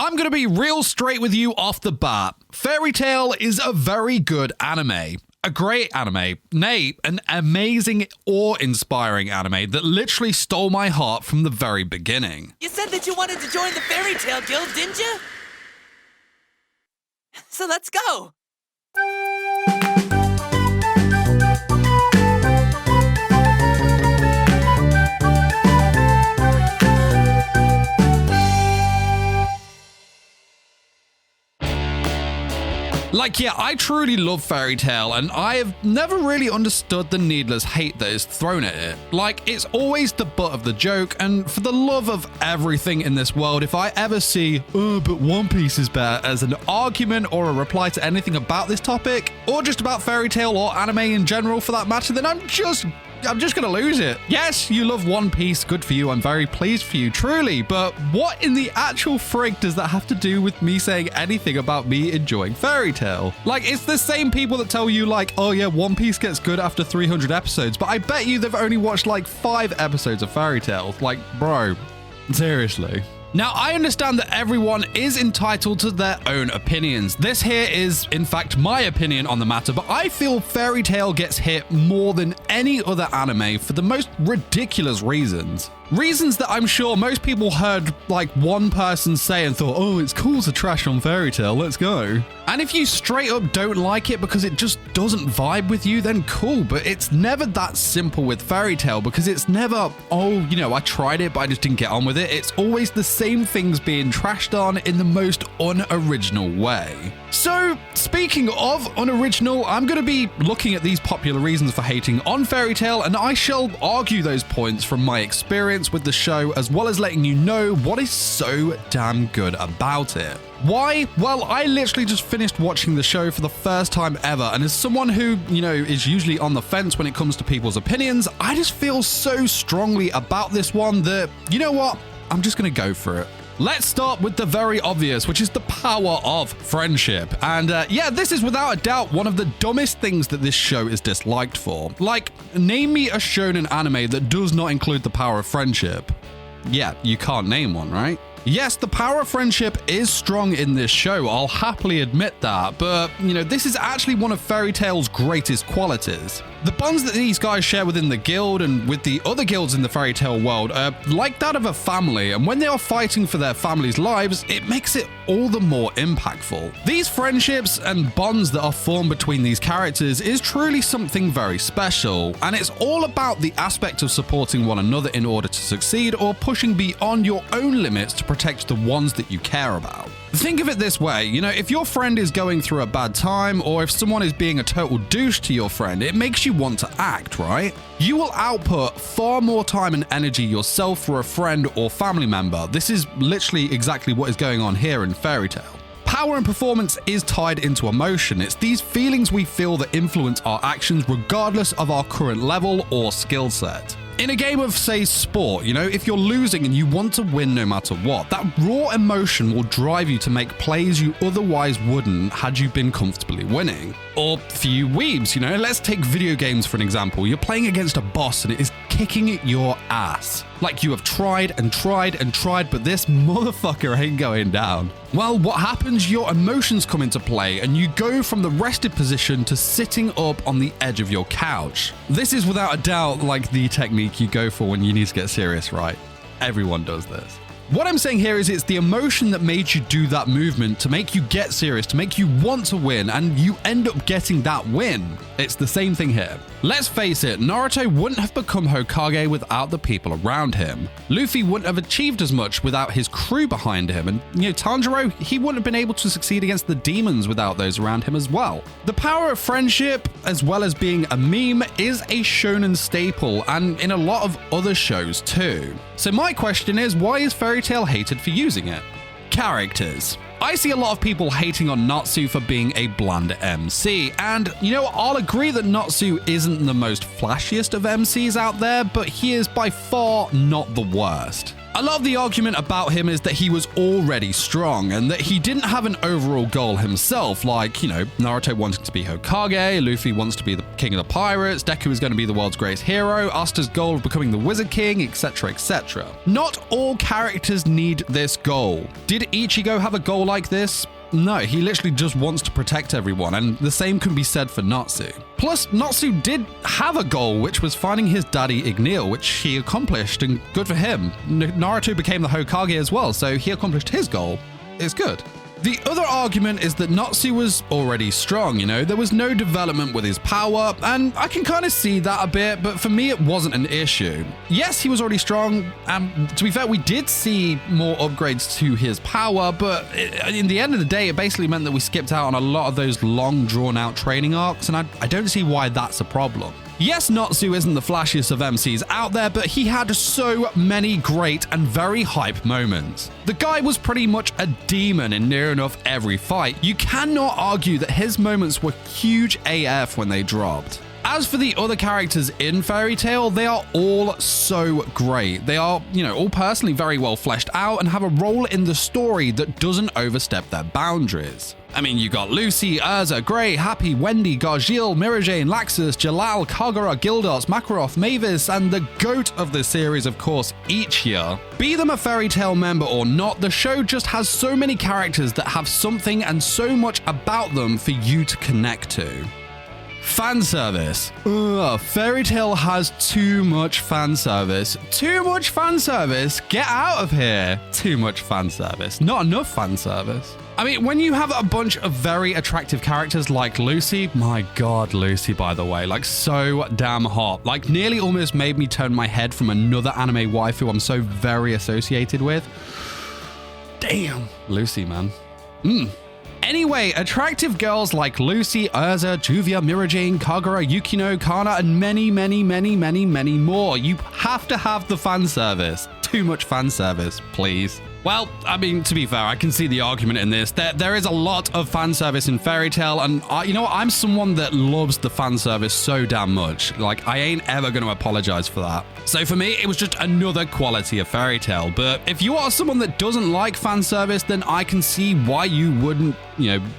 I'm going to be real straight with you off the bat. Fairy Tail is a very good anime. A great anime. Nay, an amazing, awe-inspiring anime that literally stole my heart from the very beginning. You said that you wanted to join the Fairy Tail Guild, didn't you? So let's go. Like, yeah, I truly love Fairy Tail, and I have never really understood the needless hate that is thrown at it. Like, it's always the butt of the joke, and for the love of everything in this world, if I ever see, oh, but One Piece is better, as an argument or a reply to anything about this topic, or just about Fairy Tail or anime in general for that matter, then I'm just gonna lose it. Yes, you love One Piece, good for you, I'm very pleased for you, truly, but what in the actual frig does that have to do with me saying anything about me enjoying Fairy Tail? Like, it's the same people that tell you, like, oh yeah, One Piece gets good after 300 episodes, but I bet you they've only watched like 5 episodes of Fairy Tail. Like, bro, seriously. Now, I understand that everyone is entitled to their own opinions. This here is, in fact, my opinion on the matter, but I feel Fairy Tail gets hit more than any other anime for the most ridiculous reasons. Reasons that I'm sure most people heard like one person say and thought, oh, it's cool to trash on Fairy Tail, let's go. And if you straight up don't like it because it just doesn't vibe with you, then cool, but it's never that simple with Fairy Tail because it's never, oh, you know, I tried it, but I just didn't get on with it. It's always the same things being trashed on in the most unoriginal way. So, speaking of unoriginal, I'm going to be looking at these popular reasons for hating on Fairy Tail, and I shall argue those points from my experience with the show, as well as letting you know what is so damn good about it. Why? Well, I literally just finished watching the show for the first time ever, and as someone who, you know, is usually on the fence when it comes to people's opinions, I just feel so strongly about this one that, you know what, I'm just going to go for it. Let's start with the very obvious, which is the power of friendship. And yeah, this is without a doubt one of the dumbest things that this show is disliked for. Like, name me a shonen anime that does not include the power of friendship. Yeah, you can't name one, right? Yes, the power of friendship is strong in this show, I'll happily admit that, but, you know, this is actually one of Fairy Tail's greatest qualities. The bonds that these guys share within the guild and with the other guilds in the Fairy Tail world are like that of a family, and when they are fighting for their family's lives, it makes it all the more impactful. These friendships and bonds that are formed between these characters is truly something very special, and it's all about the aspect of supporting one another in order to succeed or pushing beyond your own limits to protect the ones that you care about. Think of it this way, you know, if your friend is going through a bad time, or if someone is being a total douche to your friend, it makes you want to act, right? You will output far more time and energy yourself for a friend or family member. This is literally exactly what is going on here in Fairy Tail. Power and performance is tied into emotion. It's these feelings we feel that influence our actions regardless of our current level or skill set. In a game of, say, sport, you know, if you're losing and you want to win no matter what, that raw emotion will drive you to make plays you otherwise wouldn't had you been comfortably winning. Or for you weebs, you know, let's take video games for an example. You're playing against a boss and it is kicking your ass. Like you have tried and tried and tried, but this motherfucker ain't going down. Well, what happens? Your emotions come into play and you go from the rested position to sitting up on the edge of your couch. This is without a doubt like the technique you go for when you need to get serious, right? Everyone does this. What I'm saying here is it's the emotion that made you do that movement to make you get serious, to make you want to win, and you end up getting that win. It's the same thing here. Let's face it, Naruto wouldn't have become Hokage without the people around him. Luffy wouldn't have achieved as much without his crew behind him, and, you know, Tanjiro, he wouldn't have been able to succeed against the demons without those around him as well. The power of friendship, as well as being a meme, is a shonen staple, and in a lot of other shows too. So my question is, why is Fairy Tail hated for using it? Characters. I see a lot of people hating on Natsu for being a bland MC, and, you know, I'll agree that Natsu isn't the most flashiest of MCs out there, but he is by far not the worst. A lot of the argument about him is that he was already strong and that he didn't have an overall goal himself, like, Naruto wanting to be Hokage, Luffy wants to be the king of the pirates, Deku is going to be the world's greatest hero, Asta's goal of becoming the Wizard King, etc, etc. Not all characters need this goal. Did Ichigo have a goal like this? No, he literally just wants to protect everyone, and the same can be said for Natsu. Plus, Natsu did have a goal, which was finding his daddy Igneal, which he accomplished, and good for him. Naruto became the Hokage as well, so he accomplished his goal. It's good. The other argument is that Natsu was already strong, there was no development with his power, and I can kind of see that a bit, but for me it wasn't an issue. Yes, he was already strong, and to be fair, we did see more upgrades to his power, but in the end of the day, it basically meant that we skipped out on a lot of those long drawn-out training arcs, and I don't see why that's a problem. Yes, Natsu isn't the flashiest of MCs out there, but he had so many great and very hype moments. The guy was pretty much a demon in near enough every fight. You cannot argue that his moments were huge AF when they dropped. As for the other characters in Fairy Tail, they are all so great. They are, all personally very well fleshed out and have a role in the story that doesn't overstep their boundaries. I mean, you got Lucy, Erza, Grey, Happy, Wendy, Gargiel, Mirajane, Laxus, Jalal, Kagura, Gildos, Makarov, Mavis, and the GOAT of the series, of course, Ichigo. Be them a Fairy Tail member or not, the show just has so many characters that have something and so much about them for you to connect to. Fan service. Fairy Tail has too much fan service. Too much fan service? Get out of here. Too much fan service. Not enough fan service. I mean, when you have a bunch of very attractive characters like Lucy, my god, Lucy, by the way, like so damn hot, like nearly almost made me turn my head from another anime waifu I'm so very associated with. Damn, Lucy, man. Anyway, attractive girls like Lucy, Erza, Juvia, Mirajane, Kagura, Yukino, Kana, and many, many, many, many, many more. You have to have the fan service. Too much fan service, please. Well, I mean, to be fair, I can see the argument in this. There is a lot of fan service in Fairy Tail, and I'm someone that loves the fan service so damn much. Like, I ain't ever going to apologize for that. So for me, it was just another quality of Fairy Tail. But if you are someone that doesn't like fan service, then I can see why you wouldn't,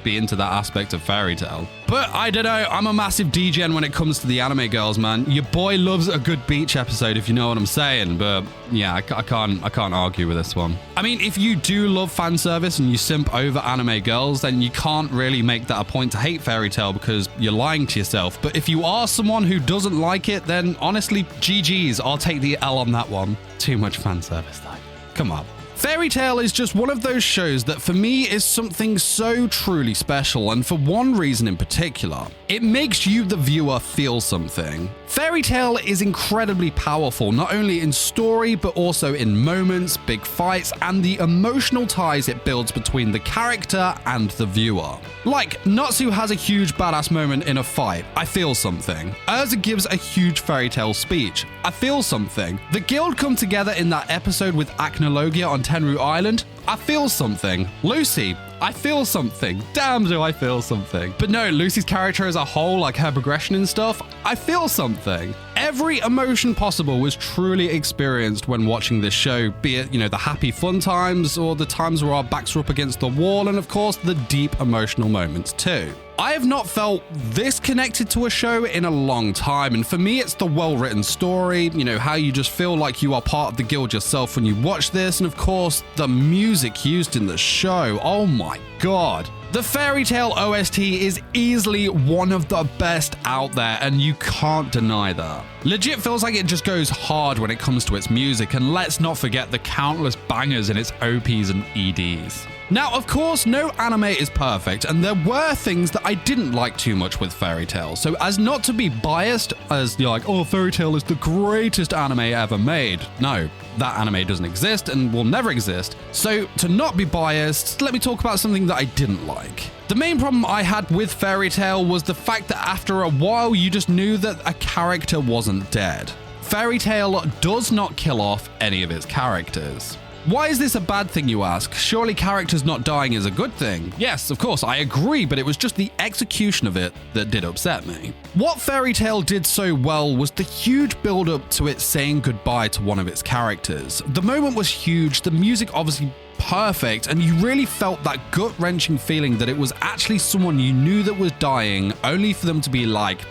be into that aspect of Fairy Tail. But I don't know, I'm a massive degen when it comes to the anime girls, man. Your boy loves a good beach episode, if you know what I'm saying. But yeah, I can't argue with this one. I mean, if you do love fan service and you simp over anime girls, then you can't really make that a point to hate Fairy Tail because you're lying to yourself. But if you are someone who doesn't like it, then honestly, GG's, I'll take the L on that one. Too much fan service, though. Come on. Fairy Tail is just one of those shows that for me is something so truly special, and for one reason in particular. It makes you, the viewer, feel something. Fairy Tail is incredibly powerful, not only in story, but also in moments, big fights, and the emotional ties it builds between the character and the viewer. Like, Natsu has a huge badass moment in a fight. I feel something. Erza gives a huge Fairy Tail speech. I feel something. The guild come together in that episode with Acnologia on Tenru Island. I feel something. Lucy, I feel something. Damn, do I feel something. But no, Lucy's character as a whole, like her progression and stuff, I feel something. Every emotion possible was truly experienced when watching this show, be it, the happy fun times or the times where our backs were up against the wall, and of course, the deep emotional moments too. I have not felt this connected to a show in a long time, and for me it's the well-written story, how you just feel like you are part of the guild yourself when you watch this, and of course the music used in the show, oh my god. The Fairy Tail OST is easily one of the best out there, and you can't deny that. Legit feels like it just goes hard when it comes to its music, and let's not forget the countless bangers in its OPs and EDs. Now, of course, no anime is perfect, and there were things that I didn't like too much with Fairy Tail, so as not to be biased, as you're like, oh, Fairy Tail is the greatest anime ever made. No, that anime doesn't exist and will never exist. So, to not be biased, let me talk about something that I didn't like. The main problem I had with Fairy Tail was the fact that after a while, you just knew that a character wasn't dead. Fairy Tail does not kill off any of its characters. Why is this a bad thing, you ask? Surely characters not dying is a good thing. Yes, of course, I agree, but it was just the execution of it that did upset me. What Fairy Tail did so well was the huge build-up to it saying goodbye to one of its characters. The moment was huge, the music obviously perfect, and you really felt that gut-wrenching feeling that it was actually someone you knew that was dying, only for them to be like,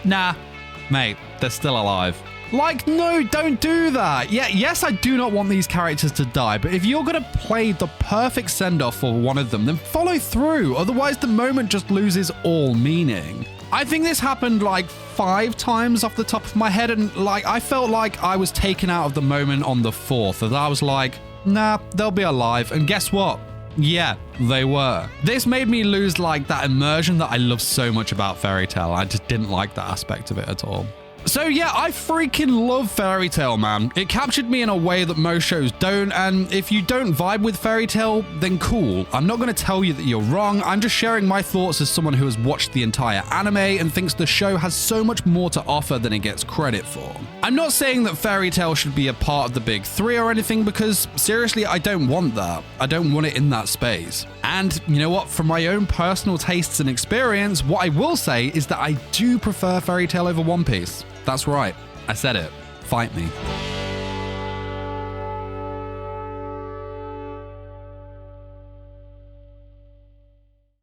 nah, mate, they're still alive. Like, no, don't do that. Yeah, yes, I do not want these characters to die, but if you're going to play the perfect send-off for one of them, then follow through. Otherwise, the moment just loses all meaning. I think this happened like 5 times off the top of my head, and like I felt like I was taken out of the moment on the 4th, and I was like, nah, they'll be alive. And guess what? Yeah, they were. This made me lose like that immersion that I love so much about Fairy Tail. I just didn't like that aspect of it at all. So yeah, I freaking love Fairy Tail, man. It captured me in a way that most shows don't, and if you don't vibe with Fairy Tail, then cool. I'm not going to tell you that you're wrong. I'm just sharing my thoughts as someone who has watched the entire anime and thinks the show has so much more to offer than it gets credit for. I'm not saying that Fairy Tail should be a part of the big 3 or anything, because seriously, I don't want that. I don't want it in that space. And you know what? From my own personal tastes and experience, what I will say is that I do prefer Fairy Tail over One Piece. That's right. I said it. Fight me.